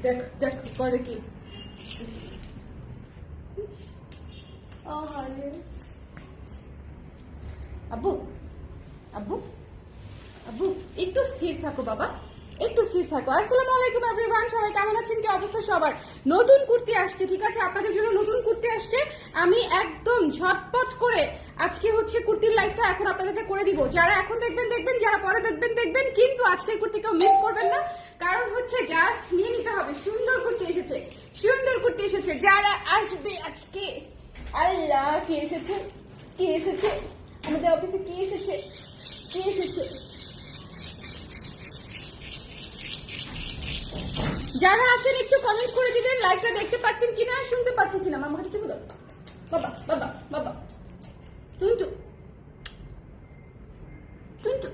দেখ দেখ করে কি আব্বু আব্বু আব্বু একটু স্থির থাকো বাবা, একটু স্থির থাকো। আসসালামু আলাইকুম এভরিওয়ান, সবাই কেমন আছেন, কি অবস্থা সবার? নতুন কুর্তি আসছে, ঠিক আছে, আপনাদের জন্য নতুন কুর্তি আসছে। আমি একদম ঝটপট করে আজকে হচ্ছে কুর্তির লাইভটা এখন আপনাদেরকে করে দিব। যারা এখন দেখবেন দেখবেন, যারা পরে দেখবেন দেখবেন, কিন্তু আজকের কুর্তি কেউ মিস করবেন না, কারণ হচ্ছে জাস্ট নিয়ে নিতে হবে। সুন্দর কুর্তি এসেছে, সুন্দর কুর্তি এসেছে। যারা আসবে আজকে, আল্লাহ কে এসেছে, কে এসেছে আমাদের অফিসে, কে এসেছে, কে এসেছে? যারা আছেন একটু কমেন্ট করে দিবেন লাইভটা দেখতে পাচ্ছেন কিনা, শুনতে পাচ্ছেন কিনা। মামা একটু বলো, বাবা বাবা বাবা টুনটু টুনটু।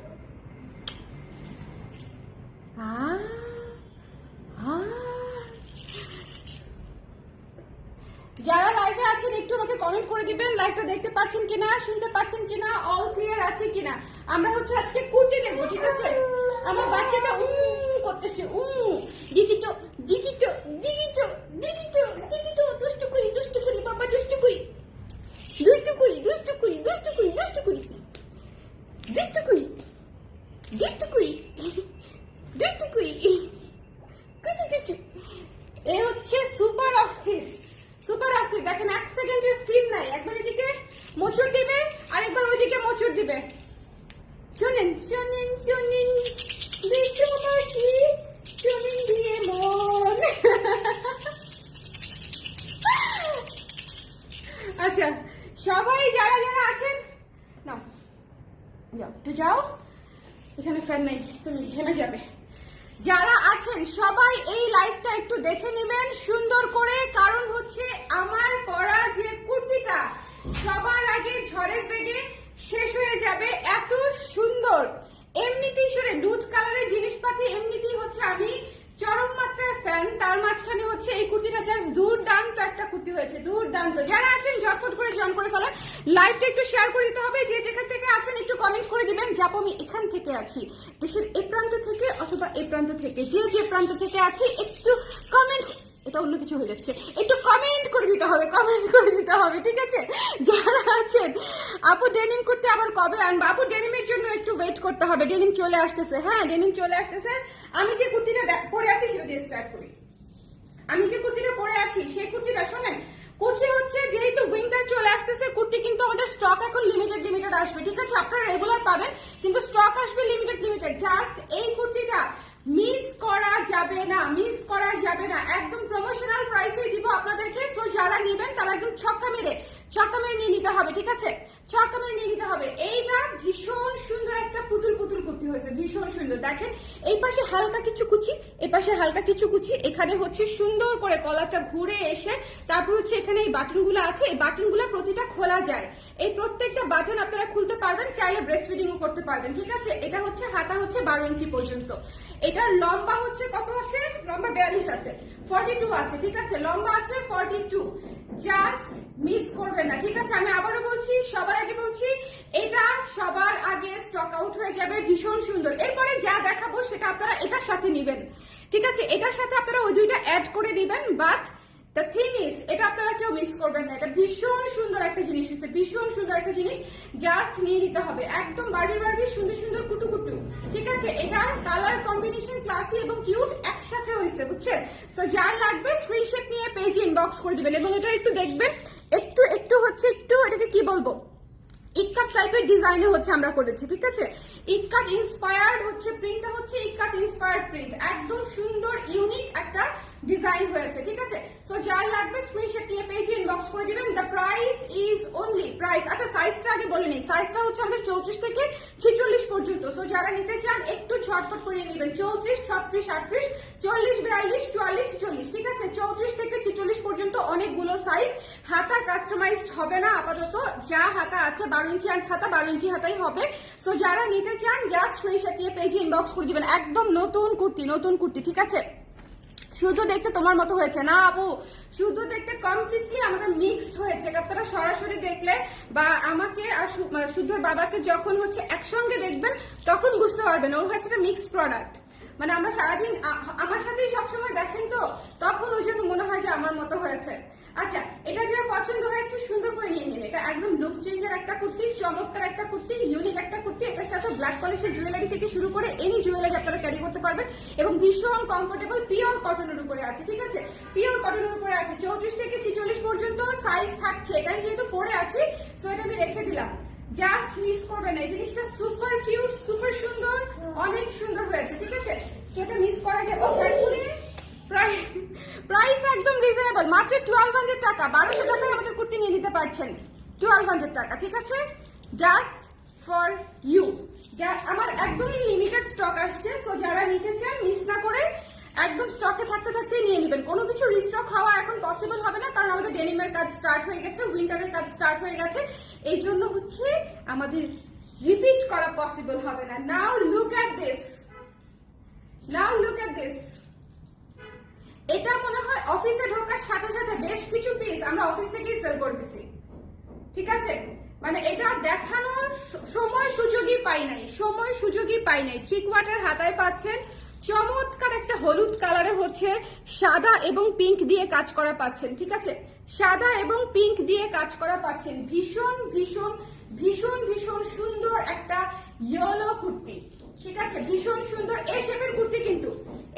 যারা লাইভে আছেন একটু আমাকে কমেন্ট করে দিবেন লাইভটা দেখতে পাচ্ছেন কিনা, শুনতে পাচ্ছেন কিনা, অল ক্লিয়ার আছে কিনা। আমরা হচ্ছে আজকে কুর্তি দেখবো, ঠিক আছে। আমার বাচ্চাটা করতেছে, দিকিটো দিকিটো দিকিটো দিকিটো দিকিটো, দুষ্টু করি দুষ্টু করি বাবা, দুষ্টু করি দুষ্টু করি দুষ্টু করি দুষ্টু করি দুষ্টু করি দুষ্টু করি দুষ্টু করি দুষ্টু করি কিছু কিছু। এ হচ্ছে সুপার অস্থির, সুপার অস্থির। দেখেন এক সেকেন্ডের স্থির নাই, একবার এদিকে মোচড় দিবে আর একবার ওইদিকে মোচড় দিবে। শোনেন শোনেন শোনেন বিশ্ববাসী, শোনেন দিয়ে মন। আচ্ছা সবাই যারা যারা আছেন না, যাও একটু যাও, এখানে ফ্যান নাই, তুমি ঘেমে যাবে। যারা আছেন সবাই এই লাইভটা একটু দেখে নেবেন সুন্দর করে, কারণ হচ্ছে আমার পরা যে কুর্তিটা সবার আগে ঝড়ের বেগে শেষ হয়ে যাবে। এত সুন্দর, এমনিতেই শুনে দুধ কালারের জিনিসপাতি, এমনিতেই হচ্ছে আমি চরম মাত্রায় ফ্যান, তার মাঝখানে হচ্ছে এই কুর্তিটা জাস্ট দুর্দান্ত একটা কুর্তি হয়েছে, দুর্দান্ত। যারা আছেন ঝটপট করে জয়েন করে ফেলেন, লাইভটা একটু শেয়ার করে দিতে হবে। যে যেখান থেকে আছেন একটু কমেন্ট করে দিবেন, যাবো আমি এখান থেকে আছি, দেশের এই প্রান্ত থেকে অথবা এই প্রান্ত থেকে, যে যে প্রান্ত থেকে আছি একটু কমেন্ট, এটা অন্য কিছু হয়ে যাচ্ছে, একটু কমেন্ট করে দিতে হবে, কমেন্ট করে দিতে হবে, ঠিক আছে। যারা আছেন আপু ডেনিম করতে আবার কবে আনবো? আপু ডেনিমের জন্য একটু ওয়েট করতে হবে, ডেনিম চলে আসতেছে। হ্যাঁ ডেনিম চলে আসতেছে। আমি যে কুর্তিটা পরে আছি সেটা দিয়ে স্টার্ট করি। আমি যে কুর্তিটা পরে আছি সেই কুর্তিটা শোনেন, কুর্তি হচ্ছে যেহেতু উইন্টার চলে আসতেছে, কুর্তি কিন্তু আমাদের স্টক এখন লিমিটেড লিমিটেড আসবে, ঠিক আছে। আপনারা রেগুলার পাবেন কিন্তু স্টক আসবে লিমিটেড লিমিটেড। জাস্ট এই কুর্তিটা মিস করা যাবে না, মিস করা যাবে না, একদম প্রমোশনাল প্রাইসে দিব আপনাদেরকে। সো যারা নেবেন তারা একদম ছক্কা মেরে নিয়ে নিতে হবে, ঠিক আছে, ছক্কা মেরে নিয়ে নিতে হবে। এইটা ভীষণ সুন্দর একটা পুতুল পুতুল কুর্তি হয়েছে, ভীষণ সুন্দর। দেখেন এই পাশে হালকা কিছু কুচি, এই পাশে হালকা কিছু কুচি, এখানে হচ্ছে সুন্দর করে কলারটা ঘুরে এসে তারপর হচ্ছে এখানে এই বাটনগুলো আছে, এই বাটনগুলো প্রতিটা খোলা যায়। এই প্রত্যেকটা বাটন আপনারা খুলতে পারবেন, চাইলে ব্রেস্ট ফিডিংও করতে পারবেন, ঠিক আছে। এটা হচ্ছে হাতা হচ্ছে 12 ইঞ্চি পর্যন্ত। এটার লম্বা হচ্ছে কত আছে? লম্বা 42 আছে, 42 আছে, ঠিক আছে, লম্বা আছে 42। জাস্ট মিস করবেন না, ঠিক আছে। আমি আবারও বলছি, সবার আগে বলছি, এটা সবার আগে স্টক আউট হয়ে যাবে। ভীষণ সুন্দর। এরপরে যা দেখাবো সেটা আপনারা এটার সাথে নিবেন, ঠিক আছে, এটার সাথে আপনারা ওই দুইটা অ্যাড করে নিবেন। বাট দ্য থিং ইজ, এটা আপনারা কেউ মিস করবেন না। এটা ভীষণ সুন্দর একটা জিনিস হচ্ছে, ভীষণ সুন্দর একটা জিনিস, জাস্ট নিয়ে নিতে হবে। একদম বাড়ির বাড়ির সুন্দর সুন্দর কুটু কুটু, ঠিক আছে। এটার কালার কম্বিনেশন ক্লাসি এবং কিউট একসাথে হয়েছে, বুঝছেন। সো যার লাগবে স্ক্রিনশট নিয়ে পেজে ইনবক্স করে দিবেন। এবং এটা একটু দেখবেন, একটু একটু হচ্ছে, একটু এটাকে কি বলবো, ইটকাট টাইপের ডিজাইনে হচ্ছে আমরা করেছি, ঠিক আছে। ইটকাট ইন্সপায়ার্ড হচ্ছে প্রিন্টটা, হচ্ছে ইটকাট ইন্সপায়ার্ড প্রিন্ট, একদম সুন্দর ইউনিক একটা ডিজাইন হয়েছে, ঠিক আছে। সো যার লাগবে স্ক্রিনশট নিয়ে পেজে ইনবক্স করে দিবেন। The price is only price. আচ্ছা সাইজটা আগে বলে নিই, সাইজটা হচ্ছে আমাদের 34 থেকে 46 পর্যন্ত। সো যারা নিতে চান একটু ঝটপট করে নেবেন। 34, 36, 38, 40, 42, 44, 40, ঠিক আছে। 34 থেকে 46 পর্যন্ত অনেকগুলো সাইজ। হাতা কাস্টমাইজড হবে না আপাতত, যা হাতা আছে 12 ইঞ্চি হাতা, 12 ইঞ্চি হাতাই হবে। সো যারা নিতে চান জাস্ট স্ক্রিনশট নিয়ে পেজে ইনবক্স করে দিবেন। একদম নতুন কুর্তি, নতুন কুর্তি, ঠিক আছে। শুধু দেখতে তোমার মতো হয়েছে না আপু, শুধু দেখতে কমপ্লিটলি আমাদের মিক্সড হয়েছে। আপনারা সরাসরি দেখলে বা আমাকে আর শুদ্ধর বাবাকে যখন হচ্ছে একসঙ্গে দেখবেন তখন বুঝতে পারবেন ওর হচ্ছে একটা মিক্সড প্রোডাক্ট। মানে আমরা সারাদিন আমার সাথেই সবসময় দেখেন তো, তখন ওই জন্য মনে হয় যে আমার মতো হয়েছে। আচ্ছা, এটা যার পছন্দ হয়েছে সুন্দর করে নিয়ে নিন। এটা একদম লুক চেঞ্জার একটা কুর্তি, চমৎকার একটা কুর্তি, ইউনিক একটা কুর্তি। এটার সাথে ব্ল্যাক পলিশের জুয়েলারি থেকে শুরু করে এনি জুয়েলারি আপনারা ক্যারি করতে পারবেন এবং ভীষণ কমফোর্টেবল, পিওর কটনের উপরে আছে। ঠিক আছে, পিওর কটনের উপরে আছে। 34 থেকে 46 পর্যন্ত সাইজ থাকছে। এখানে যেহেতু পরে আছি, সো এটা আমি রেখে দিলাম। জাস্ট মিস করবেন না, এই জিনিসটা সুপার কিউট, সুপার সুন্দর, অনেক সুন্দর হয়েছে। ঠিক আছে, সেটা মিস করা যাবে। প্রাইস একদম রিজনেবল, মাত্র 1200 টাকা। 1200 টাকায় আমাদের কুর্তি নিয়ে নিতে পারছেন, 1200 টাকা। ঠিক আছে, জাস্ট ফর ইউ। আমার একদমই লিমিটেড স্টক আসছে, সো যারা নিতে চান মিস না করে একদম স্টকে থাকতে থাকতে নিয়ে নেবেন। কোনো কিছু রিস্টক হওয়া এখন পসিবল হবে না, কারণ আমাদের ডেনিমের কাজ স্টার্ট হয়ে গেছে, উইন্টারের কাজ স্টার্ট হয়ে গেছে। এই জন্য হচ্ছে আমাদের রিপিট করা পসিবল হবে না। Now look at this, now look at this. এটা মনে হয় অফিসে ঢোকার সাথে সাথে বেশ কিছু পিস আমরা অফিস থেকেই সেল করে দিছি। ঠিক আছে, মানে এটা দেখানোর সময় সুযোগই পাই নাই, সময় সুযোগই পাই নাই। 3/4 হাতায় পাচ্ছেন, চমৎকার একটা হলুদ কালারে হচ্ছে সাদা এবং পিঙ্ক দিয়ে কাজ করা পাচ্ছেন। ঠিক আছে, সাদা এবং পিঙ্ক দিয়ে কাজ করা পাচ্ছেন। ভীষণ ভীষণ ভীষণ ভীষণ সুন্দর একটা ইয়েলো কুর্তি। ঠিক আছে, ভীষণ সুন্দর এ শেপের কুর্তি, কিন্তু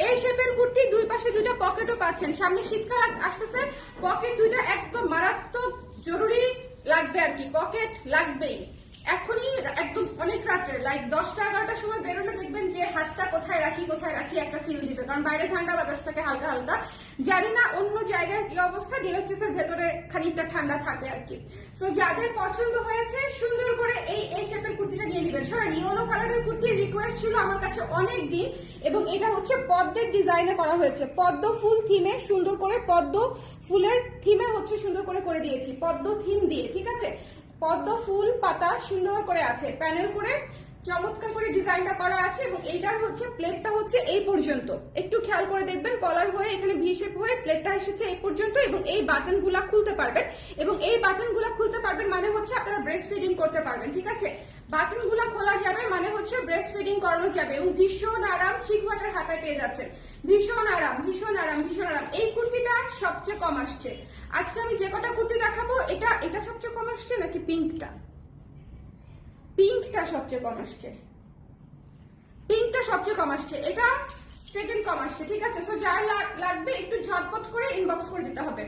এ শেপের কুর্তি দুই পাশে দুইটা পকেটও পাচ্ছেন। সামনে শীতকাল আসতেছে, পকেট দুইটা একদম মারাত্মক জরুরি লাগবে আর কি, পকেট লাগবেই। এখনই একদম অনেক রাত্রে লাইক 10টা 11টার সময় বেরোলে দেখবেন যে হাতটা কোথায় রাখি একটা ফিল দিবে, কারণ বাইরে ঠান্ডা বাতাস থাকে হালকা হালকা। জানি না অন্য জায়গায় কি অবস্থা, ডিএইচএস এর ভেতরে খানিকটা ঠান্ডা থাকে আর কি। সো যাদের পছন্দ হয়েছে সুন্দর করে এই শেপের কুর্তিটা নিয়ে নেবেন। শোনেন, ইয়েলো কালারের কুর্তির রিকোয়েস্ট ছিল আমার কাছে অনেক দিন, এবং এটা হচ্ছে পদ্মের ডিজাইনে করা হয়েছে, পদ্ম ফুল থিমে, সুন্দর করে পদ্ম ফুলের থিমে হচ্ছে সুন্দর করে দিয়েছি, পদ্ম থিম দিয়ে। ঠিক আছে, পদ্ম ফুল পাতা সুন্দর করে আছে, প্যানেল করে চমৎকার করে ডিজাইনটা করা আছে। এবং এইটার হচ্ছে প্লেটটা হচ্ছে এই পর্যন্ত, একটু খেয়াল করে দেখবেন, কলার হয়ে এখানে ভি শেপ হয়ে প্লেটটা এসেছে এই পর্যন্ত। এবং এই বাটনগুলা খুলতে পারবেন, এবং এই বাটনগুলা খুলতে পারবেন মানে হচ্ছে আপনারা ব্রেস্ট ফিডিং করতে পারবেন। ঠিক আছে, বাটনগুলা খোলা যাবে মানে হচ্ছে ব্রেস্ট ফিডিং করানো যাবে, এবং ভীষণ আরাম। 3/4 হাতায় পেয়ে যাচ্ছেন, ভীষণ আরাম ভীষণ আরাম ভীষণ আরাম। এই কুর্তিটা সবচেয়ে কম আসছে আজকে। আমি যে কটা কুর্তি দেখাবো, এটা সবচেয়ে কম আসছে নাকি পিঙ্কটা? পিঙ্কটা সবচেয়ে কম আসছে, পিঙ্কটা সবচেয়ে কম আসছে, এটা সেকেন্ড কম আসছে। ঠিক আছে, সো যার লাগবে একটু ঝটপট করে ইনবক্স করে দিতে হবে।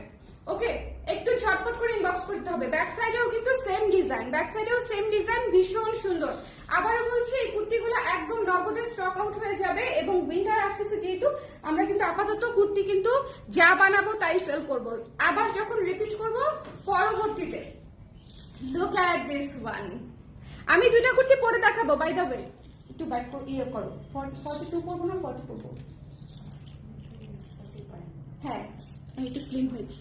ওকে, একটু ঝটপট করে ইনবক্স করতে হবে। ব্যাক সাইডেও কিন্তু সেম ডিজাইন, ব্যাক সাইডেও সেম ডিজাইন, ভীষণ সুন্দর। আবারও বলছি, এই কুর্তিগুলো একদম নগদে স্টক আউট হয়ে যাবে, এবং উইন্টার আসতেছে যেহেতু আমরা কিন্তু আপাতত কুর্তি কিন্তু যা বানাবো তাই সেল করব, আবার যখন রিপিট করব পরবর্তীতে। Look at this one. আমি দুইটা কুর্তি পরে দেখাবো, বাই দ্য ওয়ে একটু ব্যাক ইয়ে করো, 42 করবো না 40 করবো? হ্যাঁ, আমি একটু স্লিম হয়েছি,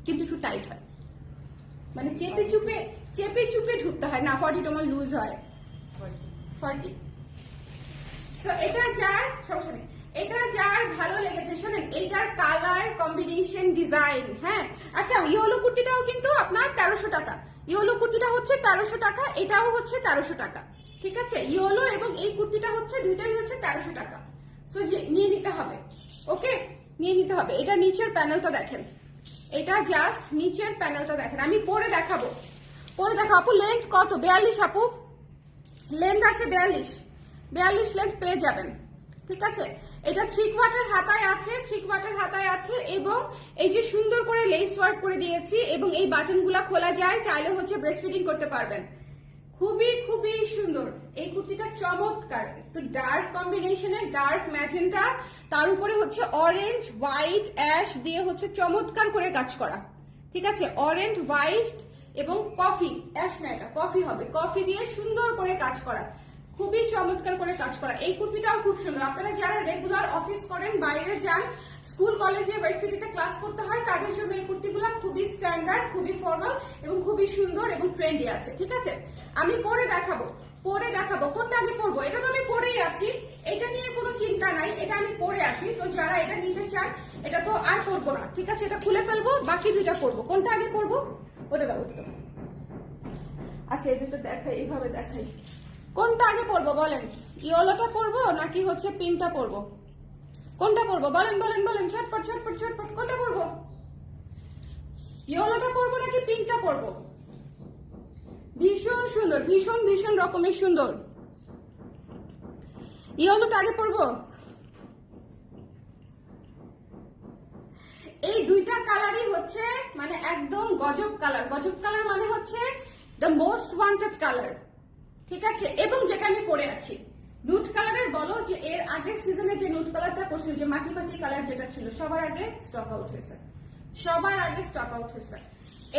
কিন্তু একটু টাইট হয়, মানে চেপে চুপে ঢুকতে হয় না। 40 আমার লুজ হয়, 40। তো এটা যার সমস্যা নেই, এটা যার ভালো লেগেছে, শোনেন এইটার কালার কম্বিনেশন ডিজাইন। হ্যাঁ, আচ্ছা, ইয়েলো কুর্তিটাও কিন্তু আপনার 1300 টাকা, ইয়েলো কুর্তিটা হচ্ছে 1300 টাকা, এটাও হচ্ছে 1300 টাকা। ঠিক আছে, ইয়েলো এবং এই কুর্তিটা হচ্ছে দুইটাই হচ্ছে 1300 টাকা। সো নিয়ে নিতে হবে, ওকে, নিয়ে নিতে হবে। এটা নিচের প্যানেলটা দেখেন, এটা জাস্ট নিচের প্যানেলটা দেখেন, আমি পরে দেখাবো, পরে দেখো। আপু লেন্থ কত? 42 আপু, লেন্থ আছে 42 লেন্থ পেয়ে যাবেন। ঠিক আছে, এটা 3/4 হাতায় আছে, 3/4 হাতায় আছে, এবং এই যে সুন্দর করে লেস ওয়ার্ক করে দিয়েছি, এবং এই বাটনগুলা খোলা যায়, চাইলে হচ্ছে ব্রেস্ট ফিডিং করতে পারবেন। খুবই খুবই সুন্দর এই কুর্তিটা, চমৎকার। একটু ডার্ক কম্বিনেশনে, ডার্ক ম্যাজেন্টা, তার উপরে হচ্ছে অরেঞ্জ হোয়াইট অ্যাশ দিয়ে হচ্ছে চমৎকার করে কাজ করা। ঠিক আছে, অরেঞ্জ হোয়াইট এবং কফি, অ্যাশ না, এটা কফি হবে, কফি দিয়ে সুন্দর করে কাজ করা, খুবই চমৎকার করে কাজ করা। এই কুর্তিটাও খুব সুন্দর। আপনারা যারা রেগুলার অফিস করেন, বাইরে যান, স্কুল কলেজে ভার্সিটিতে ক্লাস করতে হয়, তাদের জন্য এই কুর্তিগুলো খুবই স্ট্যান্ডার্ড, খুবই ফর্মাল এবং খুবই সুন্দর এবং ট্রেন্ডি আছে। ঠিক আছে, আমি পরে দেখাবো, কোনটা আমি পরবো, এটা তো আমি পরেই আছি, এটা নিয়ে কোনো চিন্তা নাই, এটা আমি পরে আছি। তো যারা এটা নিতে চান, এটা তো আর পরবো না। ঠিক আছে, এটা খুলে ফেলবো, বাকি দুইটা পরবো। কোনটা আগে পরবো? ওটা দাও, ওটা দাও। আচ্ছা, এই দুটো দেখাই, এইভাবে দেখাই। কোনটা আগে পরবো বলেন? ইয়েলোটা পরবো নাকি হচ্ছে পিঙ্কটা পরবো? কোনটা পরবো বলেন বলেন বলেন, ঝটপট ঝটপট ঝটপট, কোনটা পরবো? ইয়েলোটা পরবো নাকি পিঙ্কটা পরবো? ভীষণ সুন্দর, ভীষণ ভীষণ রকমের সুন্দর। ইয়েলোটা আগে পরবো। এই দুইটা কালারই হচ্ছে মানে একদম গজব কালার। গজব কালার মানে হচ্ছে দ্য মোস্ট ওয়ান্টেড কালার, ঠিক আছে? এবং যেটা আমি পরে আছি নুট কালারের, বলো যে এর আগের সিজনে যে নুট কালারটা করছিল, যে মাটি মাটি কালার যেটা ছিল, সবার আগে স্টক আউট হয়েছে, সবার আগে স্টক আউট হয়েছে।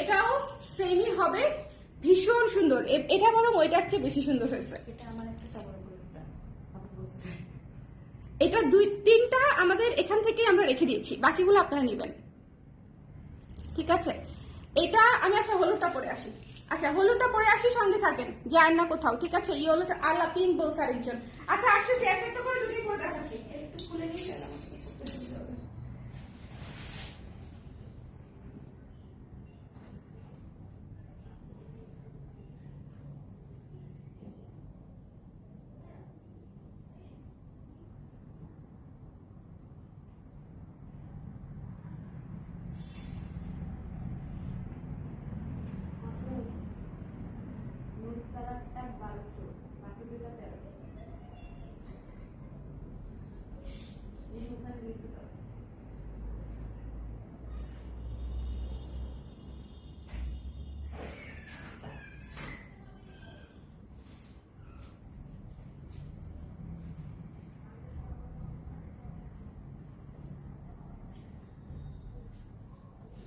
এটাও সেমই হবে, ভীষণ সুন্দর। এটা বরং ওইটার চেয়ে বেশি সুন্দর হয়েছে। এটা দুই তিনটা আমাদের এখান থেকে আমরা রেখে দিয়েছি, বাকিগুলো আপনারা নেবেন, ঠিক আছে? এটা আমি আচ্ছা হলুদটা পরে আসি। আচ্ছা হলুদটা পরে আসি, সঙ্গে থাকেন, যায় না কোথাও, ঠিক আছে? ইয়েলোটা আলা পিঙ্ক বলছে আরেকজন। আচ্ছা আসছি, এক একটা করে দুটোই পরে দেখাচ্ছি। একটু খুলে নিয়ে গেলাম।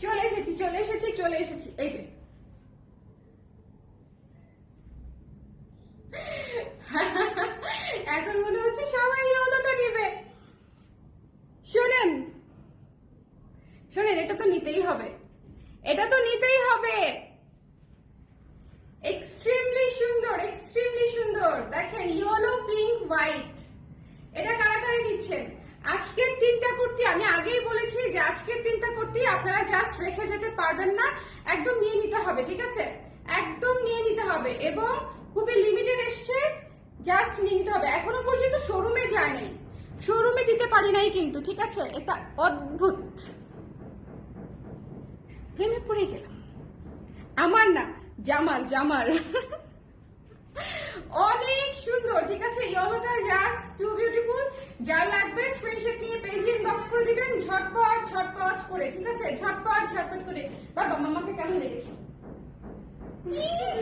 চলে এসেছি চলে এসেছি চলে এসেছি, এই যে এখন মনে হচ্ছে সবাই ইয়েলোটা নেবে। শোনেন শোনেন, এটা তো নিতেই হবে, এটা তো নিতেই হবে। এক্সট্রিমলি সুন্দর, এক্সট্রিমলি সুন্দর। দেখেন ইয়েলো পিঙ্ক হোয়াইট, এটা কারা কারা নিচ্ছেন? আজকের তিনটা কুর্তি আমি আগেই বলেছি যে আজকের তিনটা কুর্তি আপনারা জাস্ট রেখে যেতে পারবেন না, একদম নিয়ে নিতে হবে, ঠিক আছে? একদম নিয়ে নিতে হবে, এবং খুবই লিমিটেড এসছে, জাস্ট নিয়ে নিতে হবে। এখনো পর্যন্ত শোরুমে যায় নাই, শোরুমে দিতে পারি নাই কিন্তু, ঠিক আছে? এটা অদ্ভুত, প্রেমে পড়ে গেলাম। আমার না, জামার জামার অনেক সুন্দর, ঠিক আছে? ইয়েলোটা জাস্ট টু বিউটিফুল। যার লাগবে স্ক্রিনশট নিয়ে পেজে ইনবক্স করে দিবেন, ঝটপট ঝটপট করে, ঠিক আছে? ঝটপট ঝটপট করে। বাবা মামাকে কেমন লেগেছে?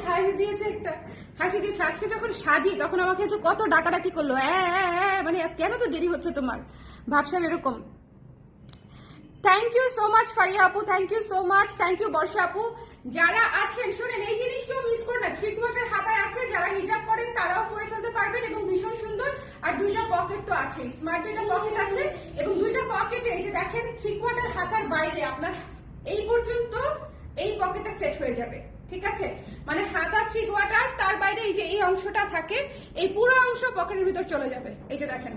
হাসি দিয়েছে একটা, হাসি দিয়েছে। আজকে যখন সাজি তখন আমাকে যে কত ডাকাডাকি করলো, মানে কেন তো দেরি হচ্ছে তোমার, ভাবসাব এরকম। Thank you so much Faria আপু, thank you so much, thank you Barsha আপু। যারা আছেন শুনেন, এই জিনিস কেউ মিস করে না, 3/4 হাতায় আছে, যারা হিজাব করেন তারাও পরে ফেলতে পারবেন, এবং ভীষণ সুন্দর। আর দুইটা পকেট তো আছে, স্মার্ট দুইটা পকেট আছে, এবং দুইটা পকেটে এই যে দেখেন 3/4 হাতার বাইরে আপনার এই পর্যন্ত এই পকেটটা সেট হয়ে যাবে, ঠিক আছে? মানে হাতা 3/4, তার বাইরে এই যে এই অংশটা থাকে, এই পুরো অংশ পকেটের ভিতর চলে যাবে। এই যে দেখেন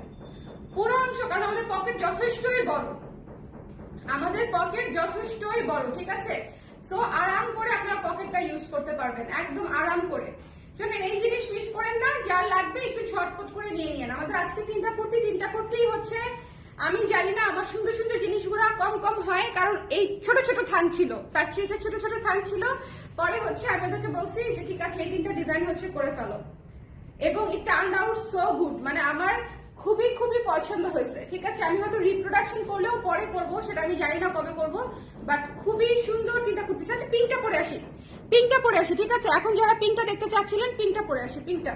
পুরো অংশ, কারণ আমাদের পকেট যথেষ্টই বড়, আমাদের পকেট যথেষ্টই বড়, ঠিক আছে? সো আরাম করে আপনার পকেটটা ইউজ করতে পারবেন, একদম আরাম করে। শুনেন, এই জিনিস মিস করেন না, যার লাগবে একটু ঝটপট করে নিয়ে নিন। আমাদের আজকে তিনটা কুর্তি হচ্ছে, আমি জানি না আমার সুন্দর সুন্দর জিনিসগুলো কম কম হয়, কারণ এই ছোট ছোট থান ছিল, ফ্যাক্টরিতে ছোট ছোট থান ছিল। পরে হচ্ছে আমি ওদেরকে বলছি যে ঠিক আছে এই তিনটা ডিজাইন হচ্ছে করে ফেলো, এবং ইট টার্নড আউট সো গুড। মানে আমার খুবই খুবই পছন্দ হয়েছে, ঠিক আছে? আমি হয়তো রিপ্রোডাকশন করলেও পরে করব, সেটা আমি জানি না কবে করব, বাট খুবই সুন্দর তিনটা কুর্তি। আচ্ছা পিঙ্কটা পরে আসি, পিঙ্কটা পরে আসি, ঠিক আছে? এখন যারা পিঙ্কটা দেখতে চাচ্ছিলেন, পিঙ্কটা পরে আসি, পিঙ্কটা।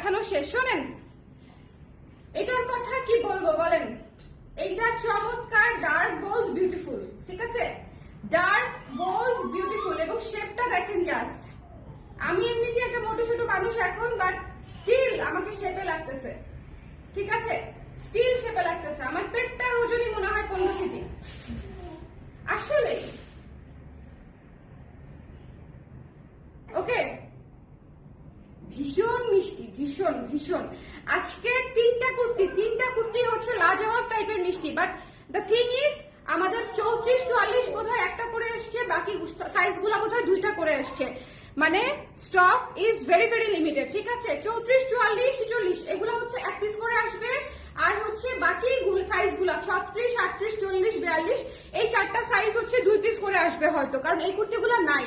দেখানো শেষ। শোনেন, এটার কথা কি বলবো বলেন, এইটা চমৎকার, ডার্ক বোল্ড বিউটিফুল, ঠিক আছে, ডার্ক বোল্ড বিউটিফুল, এবং শেপটা দেখেন জাস্ট। আমি এমনিতে একটা মোটো ছোট মানুষ এখন, বাট স্টিল আমাকে শেপে লাগতেছে, ঠিক আছে, স্টিল শেপে লাগতেছে। আমার পেটটার ওজনই মনে হয় 15 কেজি আসলে। ওকে, ভীষণ মিষ্টি, ভীষণ ভীষণ। আজকে তিনটা কুর্তি হচ্ছে লাজবাব টাইপের মিষ্টি, বাট দ্য থিং ইজ আমাদের 34-44 বোধহয় একটা করে এসছে, বাকি সাইজ গুলা বোধহয় 2টা করে এসছে, মানে stock is very very limited, ঠিক আছে। 34-44-40 এগুলো হচ্ছে 1 পিস করে আসবে, আর হচ্ছে বাকি সাইজ গুলা 36, 38, 40, 42 এই 4টা সাইজ হচ্ছে 2 পিস করে আসবে হয়তো, কারণ এই কুর্তিগুলো নাই,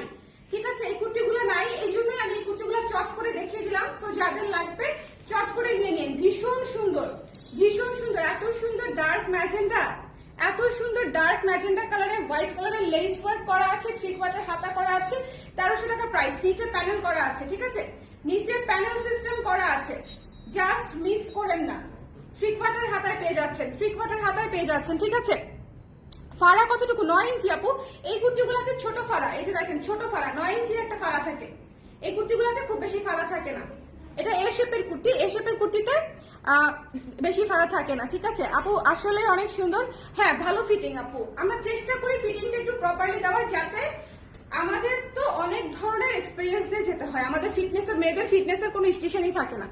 ঠিক আছে, এই কুর্তিগুলো নাই, এই জন্যই আমি এই কুর্তিগুলো চট করে দেখিয়ে দিলাম। সো যাদের লাগবে চট করে নিয়ে নিন। ভীষণ সুন্দর, ভীষণ সুন্দর, এত সুন্দর ডার্ক ম্যাজেন্ডা, এত সুন্দর ডার্ক ম্যাজেন্ডা কালারে হোয়াইট কালারের লেস ওয়ার্ক করা আছে, 3/4 হাতা করা আছে, 1300 টাকা প্রাইস। নিচে প্যানেল করা আছে, ঠিক আছে, নিচে প্যানেল সিস্টেম করা আছে, জাস্ট মিস করেন না। 3/4 হাতায় পেয়ে যাচ্ছেন, 3/4 হাতায় পেয়ে যাচ্ছেন, ঠিক আছে। ফাড়া কতটুকু? 9 ইঞ্চি আপু। এই কুর্তিগুলোতে ছোট ফাড়া, এই যে দেখেন ছোট ফাড়া, 9 ইঞ্চির একটা ফাড়া থাকে। এই কুর্তিগুলোতে খুব বেশি ফাড়া থাকে না। এটা এ শেপের কুর্তি, এ শেপের কুর্তিতে বেশি ফাড়া থাকে না, ঠিক আছে আপু। আসলে অনেক সুন্দর, হ্যাঁ ভালো ফিটিং আপু। আমরা চেষ্টা করি ফিটিংটা একটু প্রপারলি দেওয়ার, যাতে আমাদের তো অনেক ধরনের এক্সপেরিয়েন্স দিয়ে যেতে হয়। আমাদের ফিটনেসের, মেয়েদের ফিটনেসের কোনো স্টেশনই থাকে না,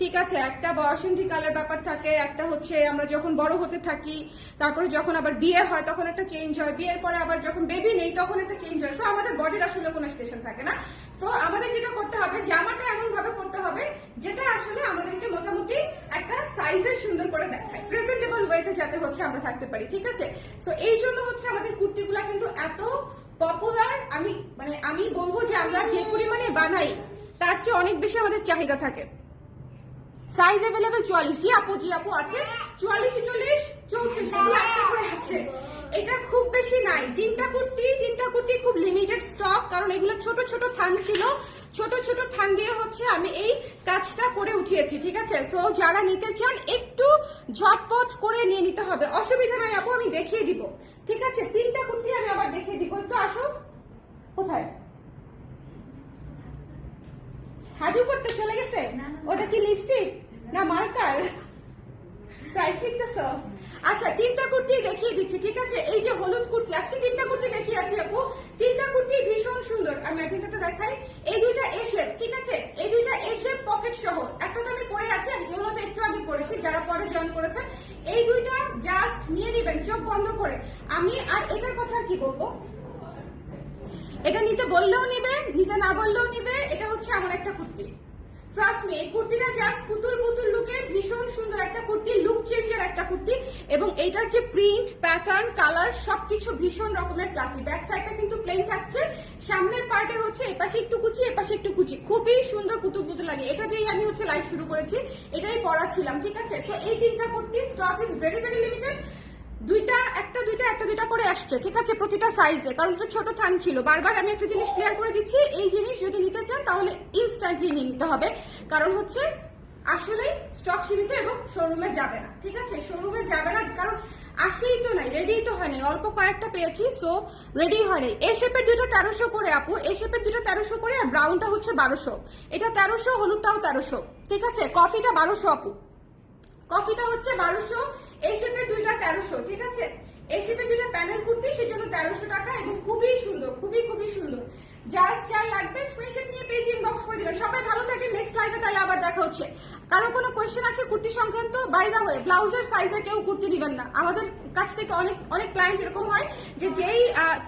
ঠিক আছে। একটা বয়সন্ধি কালের ব্যাপার থাকে, একটা হচ্ছে আমরা যখন বড় হতে থাকি, তারপরে যখন আবার বিয়ে হয় তখন একটা চেঞ্জ হয়, বিয়ের পরে আবার যখন বেবি নেই তখন একটা চেঞ্জ হয়। তো আমাদের বডির আসলে কোনো স্টেশন থাকে না। তো আমাদের যেটা করতে হবে, জামাটা এমন ভাবে করতে হবে যেটা আসলে আমাদেরকে মোটামুটি একটা সাইজে সুন্দর করে দেখায়, প্রেজেন্টেবল ওয়েতে যাতে হচ্ছে আমরা থাকতে পারি, ঠিক আছে। তো এই জন্য হচ্ছে আমাদের কুর্তিগুলা কিন্তু এত পপুলার। আমি বলবো যে আমরা যে পরিমাণে বানাই তার চেয়ে অনেক বেশি আমাদের চাহিদা থাকে। Size available 44। জি আপু আছে 44, 40, 34 এগুলো একটা করে আছে। এটা খুব বেশি নাই, তিনটা কুর্তি খুব লিমিটেড স্টক, কারণ এগুলো ছোট ছোট থান ছিল, ছোট ছোট থান দিয়ে হচ্ছে আমি এই কাজটা করে উঠিয়েছি, ঠিক আছে। সো যারা নিতে চান একটু ঝটপট করে নিয়ে নিতে হবে, অসুবিধা নাই আপু, আমি দেখিয়ে দিব, ঠিক আছে। তিনটা কুর্তি আমি আবার দেখিয়ে দিব, একটু আসো। কোথায় হাজু করতে চলে গেছে? ওটা কি লিপস্টিক না মার্কার? প্রাইস লিখতেছ? আচ্ছা, তিনটা কুর্তি দেখিয়ে দিচ্ছি, ঠিক আছে। এই যে হলুদ কুর্তি, আজকে তিনটা কুর্তি দেখিয়েছি আপু, তিনটা কুর্তি ভীষণ সুন্দর। আর ম্যাচিংটা দেখাই, এই দুইটা এ শেপ, ঠিক আছে, এই দুইটা এ শেপ পকেট সহ। একটা তো আমি পরে আছি, এগুলো তো একটু আগে পরেছি, যারা পরে জয়েন করেছেন এই দুইটা জাস্ট নিয়ে নিবেন চোখ বন্ধ করে। আমি আর এটার কথা কি বলবো, এটা নিতে বললেও নিবে, নিতে না বললেও নিবে। এটা হচ্ছে এমন একটা কুর্তি, ট্রাস্ট মি, এই কুর্তিটা জাস্ট পুতুল পুতুল লুকে ভীষণ সুন্দর একটা কুর্তি, লুক চেঞ্জের একটা কুর্তি। এবং এইটার যে প্রিন্ট, প্যাটার্ন, কালার সবকিছু ভীষণ রকমের ক্লাসি। ব্যাক সাইডটা কিন্তু প্লেন থাকছে, সামনের পার্টে হচ্ছে এপাশে একটু কুচি, এপাশে একটু কুচি, খুবই সুন্দর পুতুল পুতুল লাগে। এটা দিয়েই আমি হচ্ছে লাইভ শুরু করেছি, এটাই পরা ছিলাম, ঠিক আছে। সো এই তিনটা kurti stock is very very limited. একটা করে আসছে, ঠিক আছে, প্রতিটা সাইজে, কারণ এটা ছোট থান ছিল। বারবার আমি একটা জিনিস ক্লিয়ার করে দিচ্ছি, এই জিনিস যদি নিতে চান তাহলে ইনস্ট্যান্টলি নিয়ে নিতে হবে, কারণ হচ্ছে আসলে স্টক সীমিত এবং শোরুমে যাবে না, ঠিক আছে, শোরুমে যাবে না, কারণ আসেই তো নাই, রেডি তো হয়নি, অল্প কয়েকটা পেয়েছি, সো রেডি হয়নি। এই শেপের দুইটা 1300 করে আপু, এই শেপের দুইটা 1300 করে, আর ব্রাউনটা হচ্ছে 1200, এটা 1300, হলুদটাও 1300, ঠিক আছে। কফিটা 1200 আপু, কফিটা হচ্ছে 1200, এই শেপের দুইটা 1300, ঠিক আছে। এই শেপের দুইটা প্যানেল কুর্তি, সেজন্য 1300 টাকা, এবং খুবই সুন্দর, খুবই সুন্দর। জাস্ট যার লাগবে স্ক্রিনশট নিয়ে পেজ ইনবক্স করে দিবেন। সবাই ভালো থাকে, নেক্সট লাইভে তাহলে আবার দেখা হচ্ছে। কারো কোনো কোয়েশ্চেন আছে কুর্তি সংক্রান্ত? বাই দা ওয়ে, ব্লাউজের সাইজে কেউ কুর্তি দিবেন না। আমাদের কাছ থেকে অনেক ক্লায়েন্ট এরকম হয় যে যেই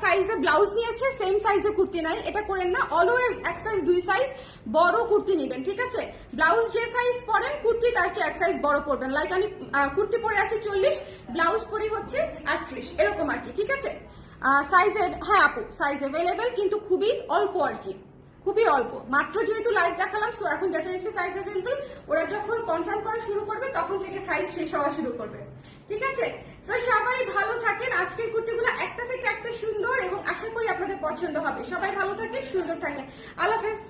সাইজে ব্লাউজ নিয়েছে সেম সাইজে কুর্তি নাই, এটা করেন না। অলওয়েজ এক সাইজ, 2 সাইজ বড় কুর্তি নিবেন, ঠিক আছে। ব্লাউজ যে সাইজ পরেন, কুর্তি তার চেয়ে এক সাইজ বড় পরবেন। লাইক আমি কুর্তি পরে আছি 40, ব্লাউজ পরি হচ্ছে 38, এরকম আর কি, ঠিক আছে। সাইজ, হ্যাঁ আপু সাইজ अवेलेबल, কিন্তু খুবই অল্প আর কি, খুবই অল্প। মাত্র যেহেতু লাইভ দেখালাম, সো এখন ডেফিনেটলি সাইজ अवेलेबल। ওরা যখন কনফার্ম করা শুরু করবে তখন থেকে সাইজ শেষ হওয়া শুরু করবে, ঠিক আছে। সো সবাই ভালো থাকেন। আজকের কুর্তিগুলো একটা থেকে একটা সুন্দর, এবং আশা করি আপনাদের পছন্দ হবে। সবাই ভালো থাকেন, সুন্দর থাকেন, আল্লাহ হাফেজ।